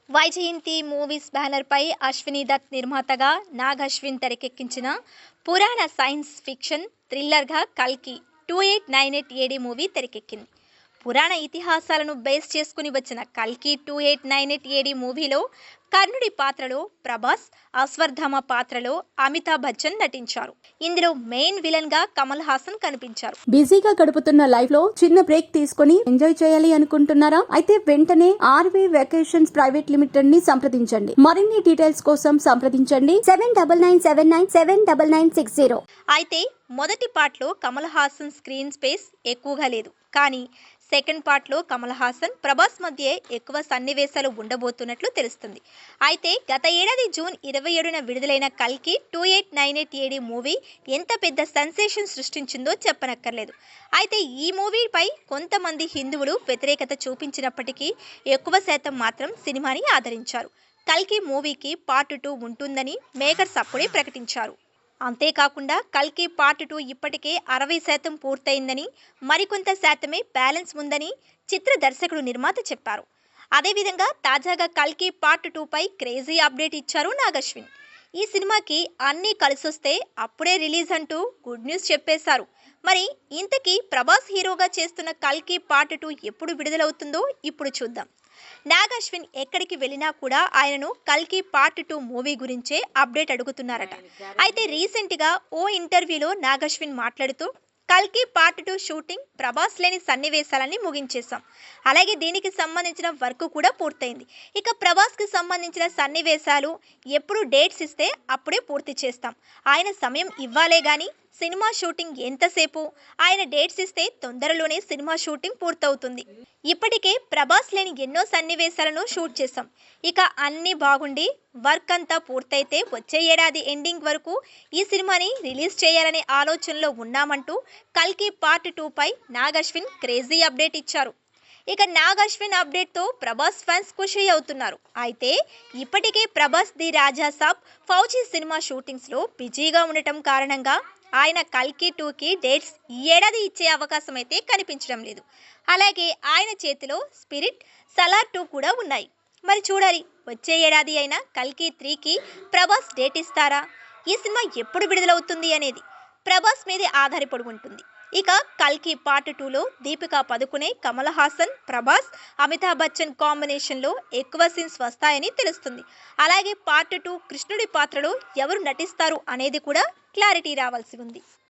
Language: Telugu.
వైజయంతి మూవీస్ బ్యానర్ పై అశ్విని దత్ నిర్మాతగా నాగ్ అశ్విన్ తెరకెక్కించిన పురాణ సైన్స్ ఫిక్షన్ థ్రిల్లర్గా కల్కి 2898 ఏడి మూవీ తెరకెక్కింది. పురాణ ఇతిహాసాలను బేస్ చేసుకుని వచ్చిన కల్కి 2898 ఏడి మూవీలో కర్ణుడి పాత్రలో ప్రభాస్, అశ్వత్థామ పాత్రలో అమితాబ్ బచ్చన్ నటించారు. ఇందులో మెయిన్ విలన్ గా కమల్ హాసన్ కనిపించారు. బిజీగా గడుపుతున్న లైఫ్ లో చిన్న బ్రేక్ తీసుకుని ఎంజాయ్ చేయాలి అనుకుంటున్నారా? అయితే వెంటనే ఆర్వీ వెకేషన్స్ ప్రైవేట్ లిమిటెడ్ ని సంప్రదించండి. మరిన్ని డీటెయిల్స్ కోసం సంప్రదించండి 7997979960. అయితే మొదటి పార్ట్ లో కమల్ హాసన్ స్క్రీన్ స్పేస్ ఎక్కువగా లేదు, కానీ సెకండ్ పార్ట్ లో కమల్ హాసన్, ప్రభాస్ మధ్య ఎక్కువ సన్నివేశాలు ఉండబోతున్నట్లు తెలుస్తుంది. అయితే గత ఏడాది జూన్ 27న విడుదలైన కల్కి 2898 ఏడి మూవీ ఎంత పెద్ద సెన్సేషన్ సృష్టించిందో చెప్పనక్కర్లేదు. అయితే ఈ మూవీపై కొంతమంది హిందువులు వ్యతిరేకత చూపించినప్పటికీ ఎక్కువ శాతం మాత్రం సినిమాని ఆదరించారు. కల్కి మూవీకి పార్ట్ 2 ఉంటుందని మేకర్స్ అప్పుడే ప్రకటించారు. అంతేకాకుండా కల్కి పార్ట్ 2 ఇప్పటికే 60% పూర్తయిందని, మరికొంత శాతమే బ్యాలెన్స్ ఉందని చిత్ర దర్శకుడు నిర్మాత చెప్పారు. అదేవిధంగా తాజాగా కల్కి పార్ట్ 2 పై క్రేజీ అప్డేట్ ఇచ్చారు నాగ్ అశ్విన్. ఈ సినిమాకి అన్నీ కలిసొస్తే అప్పుడే రిలీజ్ అంటూ గుడ్ న్యూస్ చెప్పేశారు. మరి ఇంతకీ ప్రభాస్ హీరోగా చేస్తున్న కల్కి పార్ట్ 2 ఎప్పుడు విడుదలవుతుందో ఇప్పుడు చూద్దాం. నాగ్ అశ్విన్ ఎక్కడికి వెళ్ళినా కూడా ఆయనను కల్కి పార్ట్ 2 మూవీ గురించే అప్డేట్ అడుగుతున్నారట. అయితే రీసెంట్గా ఓ ఇంటర్వ్యూలో నాగ్ అశ్విన్ మాట్లాడుతూ కల్కి పార్ట్ 2 షూటింగ్ ప్రభాస్ లేని సన్నివేశాలని ముగించేశాం, అలాగే దీనికి సంబంధించిన వర్క్ కూడా పూర్తయింది. ఇక ప్రభాస్కి సంబంధించిన సన్నివేశాలు ఎప్పుడు డేట్స్ ఇస్తే అప్పుడే పూర్తి చేస్తాం. ఆయన సమయం ఇవ్వాలే గానీ సినిమా షూటింగ్ ఎంతసేపు, ఆయన డేట్స్ ఇస్తే తొందరలోనే సినిమా షూటింగ్ పూర్తవుతుంది. ఇప్పటికే ప్రభాస్ లేని ఎన్నో సన్నివేశాలను షూట్ చేశాం. ఇక అన్నీ బాగుండి వర్క్ అంతా పూర్తయితే వచ్చే ఏడాది ఎండింగ్ వరకు ఈ సినిమాని రిలీజ్ చేయాలనే ఆలోచనలో ఉన్నామంటూ కల్కి పార్ట్ 2 పై నాగ్ అశ్విన్ క్రేజీ అప్డేట్ ఇచ్చారు. ఇక నాగ్ అశ్విన్ అప్డేట్తో ప్రభాస్ ఫ్యాన్స్ ఖుషి అవుతున్నారు. అయితే ఇప్పటికే ప్రభాస్ ది రాజా సాబ్, ఫౌజీ సినిమా షూటింగ్స్లో బిజీగా ఉండటం కారణంగా ఆయన కల్కి 2కి డేట్స్ ఈ ఏడాది ఇచ్చే అవకాశం అయితే కనిపించడం లేదు. అలాగే ఆయన చేతిలో స్పిరిట్, సలార్ 2 కూడా ఉన్నాయి. మరి చూడాలి వచ్చే ఏడాది అయినా కల్కి 3కి ప్రభాస్ డేట్ ఇస్తారా, ఈ సినిమా ఎప్పుడు విడుదలవుతుంది అనేది ప్రభాస్ మీదే ఆధారపడి ఉంటుంది. ఇక కల్కి పార్ట్ 2లో దీపికా పదుకునే, కమల్ హాసన్, ప్రభాస్, అమితాబ్ బచ్చన్ కాంబినేషన్లో ఎక్కువ సీన్స్ వస్తాయని తెలుస్తుంది. అలాగే పార్ట్ 2 కృష్ణుడి పాత్రలో ఎవరు నటిస్తారు అనేది కూడా క్లారిటీ రావాల్సి ఉంది.